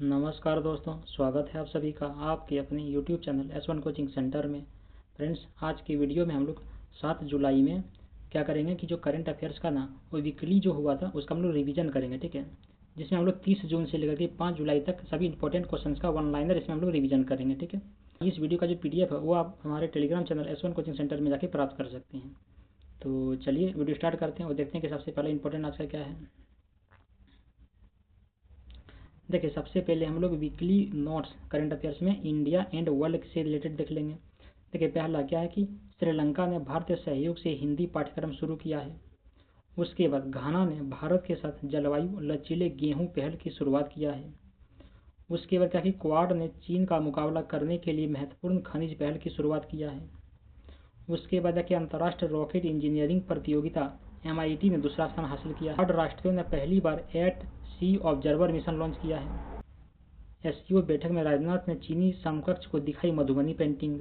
नमस्कार दोस्तों, स्वागत है आप सभी का आपके अपने YouTube channel S1 coaching centre में। फ्रेंड्स, आज की वीडियो में हम लोग 7 जुलाई में क्या करेंगे कि जो करंट अफेयर्स का ना वो वीकली जो हुआ था उसका हम लोग रिवीजन करेंगे, ठीक है। जिसमें हम लोग 30 जून से लेकर के 5 जुलाई तक सभी इंपॉर्टेंट क्वेश्चंस का वन लाइनर इसमें हम लोग रिवीजन करेंगे, ठीक है। इस वीडियो का जो PDF है वो आप हमारे Telegram channel S1 coaching centre में जाके प्राप्त कर सकते हैं। तो चलिए वीडियो स्टार्ट करते हैं और देखते हैं कि सबसे पहले इंपॉर्टेंट आज का क्या है। देखिए, सबसे पहले हम लोग वीकली नोट्स करंट अफेयर्स में इंडिया एंड वर्ल्ड से रिलेटेड देख लेंगे। देखिए, पहला क्या है कि श्रीलंका ने भारतीय सहयोग से हिंदी पाठ्यक्रम शुरू किया है। उसके बाद घाना ने भारत के साथ जलवायु लचीले गेहूं पहल की शुरुआत किया है। उसके बाद क्या कि क्वाड ने चीन का मुकाबला करने के लिए महत्वपूर्ण खनिज पहल की शुरुआत किया है। उसके बाद कि अंतर्राष्ट्रीय रॉकेट इंजीनियरिंग प्रतियोगिता MIT ने दूसरा स्थान हासिल किया है। 8 राष्ट्रों ने पहली बार एट सी ऑब्जर्वर मिशन लॉन्च किया है। SCO बैठक में राजनाथ ने चीनी समकक्ष को दिखाई मधुबनी पेंटिंग।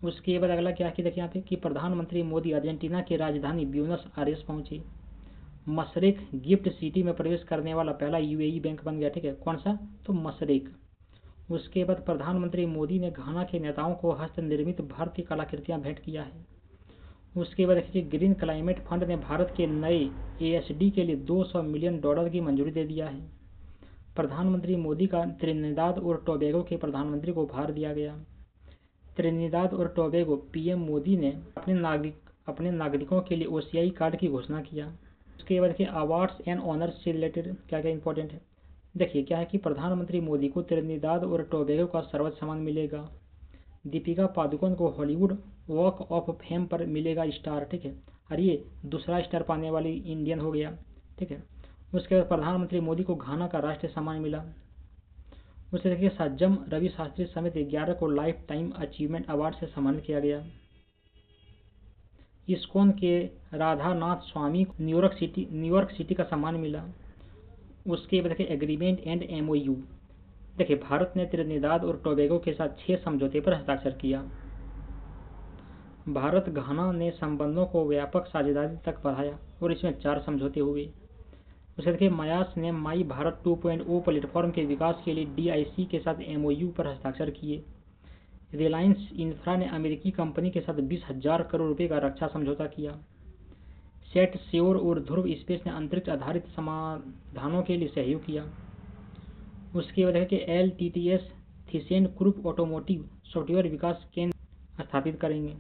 उसके बाद अगला क्या है कि देखिए यहाँ पे कि प्रधानमंत्री मोदी अर्जेंटीना की राजधानी ब्यूनस आयर्स पहुंचे। मशरेक गिफ्ट सिटी में प्रवेश करने वाला पहला UAE बैंक बन गया, ठीक है। कौन सा? तो मशरेक। उसके बाद प्रधानमंत्री मोदी ने घाना के नेताओं को हस्त निर्मित भारतीय कलाकृतियां भेंट किया है। उसके बाद देखिए ग्रीन क्लाइमेट फंड ने भारत के नए ASD के लिए $200 मिलियन की मंजूरी दे दिया है। प्रधानमंत्री मोदी का त्रिनिदाद और टोबैगो के प्रधानमंत्री को उपहार दिया गया। त्रिनिदाद और टोबैगो PM मोदी ने अपने नागरिकों के लिए OCI कार्ड की घोषणा किया। उसके बाद के अवार्ड्स एंड ऑनर्स से रिलेटेड क्या क्या इंपॉर्टेंट है। देखिए क्या है कि प्रधानमंत्री मोदी को त्रिनिदाद और टोबैगो का सर्वोच्च सम्मान मिलेगा। दीपिका पादुकोण को हॉलीवुड वॉक ऑफ फेम पर मिलेगा स्टार, ठीक है। और ये दूसरा स्टार पाने वाली इंडियन हो गया, ठीक है। उसके बाद प्रधानमंत्री मोदी को घाना का राष्ट्रीय सम्मान मिला। उसके देखिए सज्जम रवि शास्त्री समेत 11 को लाइफ टाइम अचीवमेंट अवार्ड से सम्मानित किया गया। इस्कॉन के राधानाथ स्वामी को न्यूयॉर्क सिटी का सम्मान मिला। उसके बाद देखिए एग्रीमेंट एंड MOU। देखिए भारत ने त्रिनिदाद और टोबैगो के साथ 6 समझौते पर हस्ताक्षर किया। भारत घाना ने संबंधों को व्यापक साझेदारी तक बढ़ाया और इसमें 4 समझौते हुए। उसके देखिए मयास ने माई भारत 2.0 प्लेटफॉर्म के विकास के लिए DIC के साथ MOU पर हस्ताक्षर किए। रिलायंस इंफ्रा ने अमेरिकी कंपनी के साथ 20,000 करोड़ रुपए का रक्षा समझौता किया। सेट श्योर और ध्रुव स्पेस ने अंतरिक्ष आधारित समाधानों के लिए सहयोग किया। उसके बाद कि LTTS Thyssen group automotive software विकास केंद्र स्थापित करेंगे।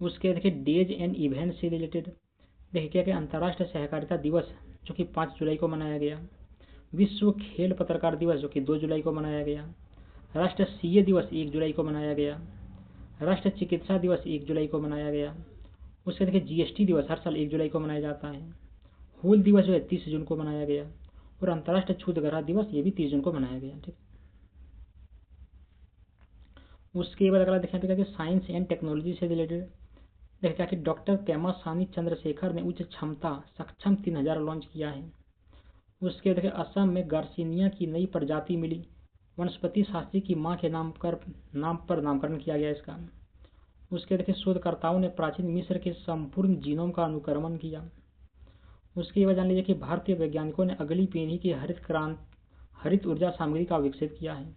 उसके देखिए डेज एंड इवेंट से रिलेटेड देखिए क्या कि अंतर्राष्ट्रीय सहकारिता दिवस जो कि 5 जुलाई को मनाया गया। विश्व खेल पत्रकार दिवस जो कि 2 जुलाई को मनाया गया। राष्ट्रीय CA दिवस 1 जुलाई को मनाया गया। राष्ट्रीय चिकित्सा दिवस 1 जुलाई को मनाया गया। उसके देखिए GST दिवस हर साल 1 जुलाई को मनाया जाता है। हूल दिवस जो है 30 जून को मनाया गया और अंतर्राष्ट्रीय क्षुद्रग्राह दिवस ये भी 30 जून को मनाया गया, ठीक। उसके बाद अगला देखिए कि साइंस एंड टेक्नोलॉजी से रिलेटेड देखा कि डॉक्टर पेमासानी चंद्रशेखर ने उच्च क्षमता सक्षम 3000 लॉन्च किया है। उसके देखिए असम में गार्सिनिया की नई प्रजाति मिली। वनस्पति शास्त्री की मां के नाम पर नामकरण किया गया इसका। उसके देखिए शोधकर्ताओं ने प्राचीन मिस्र के संपूर्ण जीनोम का अनुक्रमण किया। उसके बाद जान लीजिए कि भारतीय वैज्ञानिकों ने अगली पीढ़ी की हरित ऊर्जा सामग्री का विकसित किया है।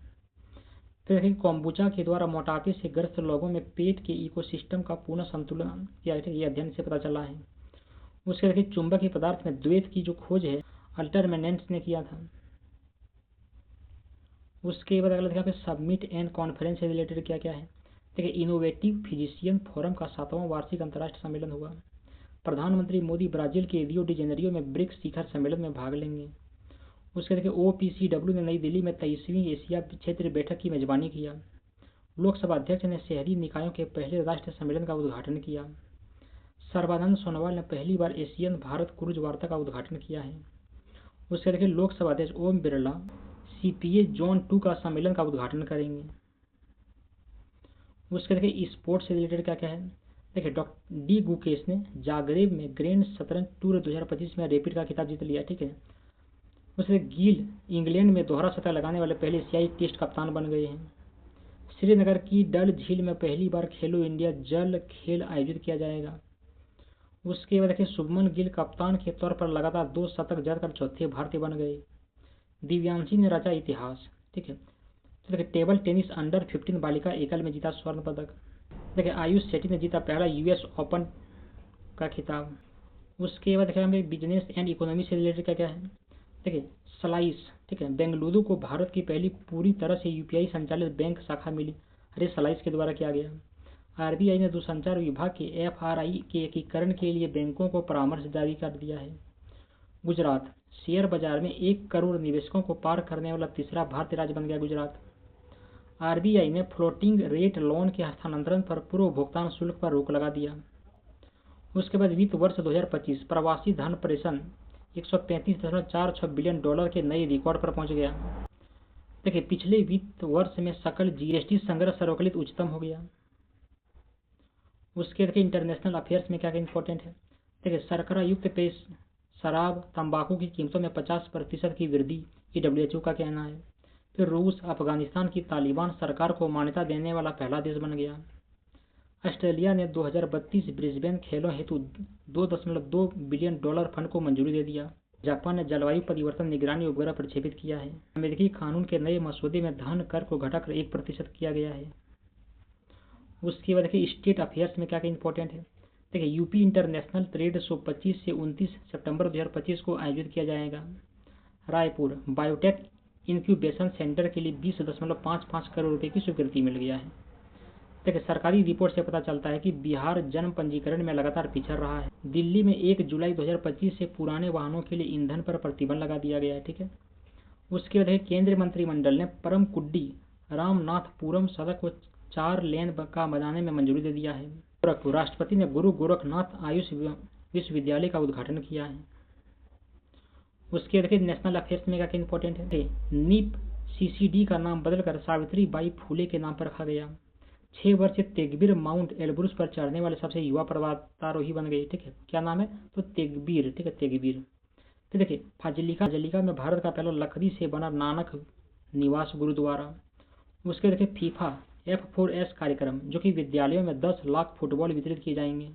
तो देखिए कोम्बुचा के द्वारा मोटापे से ग्रस्त लोगों में पेट के इकोसिस्टम का पुनः संतुलन किया है, ये अध्ययन से पता चला है। उसके देखिए चुंबकीय पदार्थ में द्वैत की जो खोज है अल्टरमेनेंट्स ने किया था। उसके बाद अगला देखा सबमिट एंड कॉन्फ्रेंस से रिलेटेड क्या क्या है। देखिए इनोवेटिव फिजिशियन फोरम का 7वां वार्षिक अंतर्राष्ट्रीय सम्मेलन हुआ। प्रधानमंत्री मोदी ब्राजील के रियो डी जेनेरियो में ब्रिक्स शिखर सम्मेलन में भाग लेंगे। उसके देखिए OPCW ने नई दिल्ली में 23वीं एशिया क्षेत्र बैठक की मेजबानी किया। लोकसभा अध्यक्ष ने शहरी निकायों के पहले राष्ट्रीय सम्मेलन का उद्घाटन किया। सर्बानंद सोनोवाल ने पहली बार एशियन भारत क्रूज वार्ता का उद्घाटन किया है। उसके देखिए लोकसभा अध्यक्ष ओम बिरला CPA जोन 2 का सम्मेलन का उद्घाटन करेंगे। उसके देखिए स्पोर्ट्स से रिलेटेड क्या क्या है। देखिए डॉक्टर D गुकेश ने जागरेब में ग्रैंड शतरंज टूर 2025 में रैपिड का खिताब जीत लिया, ठीक है। उसके गिल इंग्लैंड में दोहरा शतक लगाने वाले पहले एशियाई टेस्ट कप्तान बन गए हैं। श्रीनगर की डल झील में पहली बार खेलो इंडिया जल खेल आयोजित किया जाएगा। उसके बाद देखिए शुभमन गिल कप्तान के तौर पर लगातार 2 शतक जड़कर चौथे भारतीय बन गए। दिव्यांशी ने रचा इतिहास। ठीक है, तो देखिए टेबल टेनिस अंडर 15 बालिका एकल में जीता स्वर्ण पदक। देखिए आयुष शेट्टी ने जीता पहला यूएस ओपन का खिताब। उसके बाद देखिए हमें बिजनेस एंड इकोनॉमी से रिलेटेड क्या क्या है। देखिए स्लाइस, ठीक है, बेंगलुरु को भारत की पहली पूरी तरह से यूपीआई संचालित बैंक शाखा मिली। अरे स्लाइस के द्वारा किया गया। आरबीआई ने दूरसंचार विभाग के एफआरआई के एकीकरण के लिए बैंकों को परामर्श जारी कर दिया है। गुजरात शेयर बाजार में 1 करोड़ निवेशकों को पार करने वाला तीसरा भारतीय राज्य बन गया गुजरात। आरबीआई ने फ्लोटिंग रेट लोन के हस्तांतरण पर पूर्व भुगतान शुल्क पर रोक लगा दिया। उसके बाद वित्त वर्ष 2025 प्रवासी धन प्रेषण $135.46 बिलियन के नए रिकॉर्ड पर पहुंच गया। देखिए पिछले वित्त वर्ष में सकल जीएसटी संग्रह सर्वकालिक उच्चतम हो गया। उसके देखिए इंटरनेशनल अफेयर्स में क्या क्या इंपॉर्टेंट है। देखिए शर्करा युक्त पेय शराब तंबाकू की कीमतों में 50% की वृद्धि, डब्ल्यूएचओ का कहना है। फिर रूस अफगानिस्तान की तालिबान सरकार को मान्यता देने वाला पहला देश बन गया। ऑस्ट्रेलिया ने 2032 ब्रिस्बेन खेलों हेतु $2.2 बिलियन फंड को मंजूरी दे दिया। जापान ने जलवायु परिवर्तन निगरानी उपग्रह प्रक्षेपित किया है। अमेरिकी कानून के नए मसौदे में धन कर को घटाकर 1% किया गया है। उसके बाद देखिए स्टेट अफेयर्स में क्या क्या इंपॉर्टेंट है। देखिए यूपी इंटरनेशनल ट्रेड शो 25 से 29 सितंबर 2025 को आयोजित किया जाएगा। रायपुर बायोटेक इंक्यूबेशन सेंटर के लिए 20.55 करोड़ रुपए की स्वीकृति मिल गया है। देखिए सरकारी रिपोर्ट से पता चलता है कि बिहार जन्म पंजीकरण में लगातार पिछड़ रहा है। दिल्ली में 1 जुलाई 2025 से पुराने वाहनों के लिए ईंधन पर प्रतिबंध लगा दिया गया है। ठीक है, उसके बाद केंद्रीय मंत्रिमंडल ने परमकुड्डी रामनाथपुरम सड़क को 4 लेन का बनाने में मंजूरी दे दिया है। गोरखपुर राष्ट्रपति ने गुरु गोरखनाथ आयुष विश्वविद्यालय का उद्घाटन किया है। उसके देखिए नेशनल अफेयर्स में क्या क्या इंपॉर्टेंट है। नीप सीसीडी का नाम बदलकर सावित्री बाई फूले के नाम पर रखा गया। 6 वर्षीय तेगबीर माउंट एल्ब्रुस पर चढ़ने वाले सबसे युवा पर्वतारोही बन गए। ठीक है, क्या नाम है, तो तेगबीर। ठीक है, तेगबीर। तो देखिए फाजिलिका में भारत का पहला लकड़ी से बना नानक निवास गुरुद्वारा। उसके देखिए फीफा F4S कार्यक्रम जो कि विद्यालयों में 10 लाख फुटबॉल वितरित किए जाएंगे।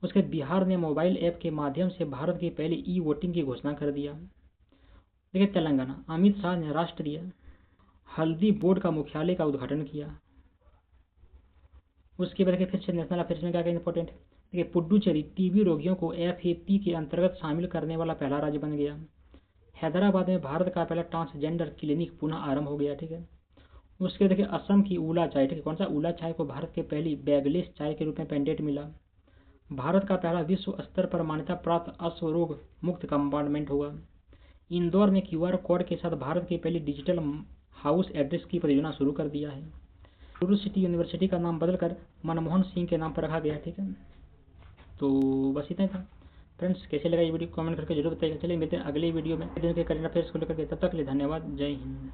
उसके बिहार ने मोबाइल ऐप के माध्यम से भारत की पहली ई वोटिंग की घोषणा कर दिया। देखिए तेलंगाना अमित शाह ने राष्ट्रीय हल्दी बोर्ड का मुख्यालय का उद्घाटन किया। उसके बाद फिर से नेशनल अफेयर्स में क्या क्या इंपॉर्टेंट है। देखिए पुडुचेरी टीबी रोगियों को FAP के अंतर्गत शामिल करने वाला पहला राज्य बन गया। हैदराबाद में भारत का पहला ट्रांसजेंडर क्लिनिक पुनः आरंभ हो गया। ठीक है, उसके देखिए असम की उला चाय। ठीक है, कौन सा उला चाय को भारत के पहली बैगलेस चाय के रूप में पेटेंट मिला। भारत का पहला विश्व स्तर पर मान्यता प्राप्त अश्वरोग मुक्त कंपार्टमेंट होगा। इंदौर ने QR कोड के साथ भारत की पहली डिजिटल हाउस एड्रेस की परियोजना शुरू कर दिया है। बेंगलुरु सिटी यूनिवर्सिटी का नाम बदलकर मनमोहन सिंह के नाम पर रखा गया। ठीक है, तो बस इतना ही था फ्रेंड्स। कैसे लगा ये वीडियो कमेंट करके जरूर बताइएगा। चलिए मिलते हैं अगले वीडियो में दिन के करेंट अफेयर्स को लेकर के। तब तक के लिए धन्यवाद। जय हिंद।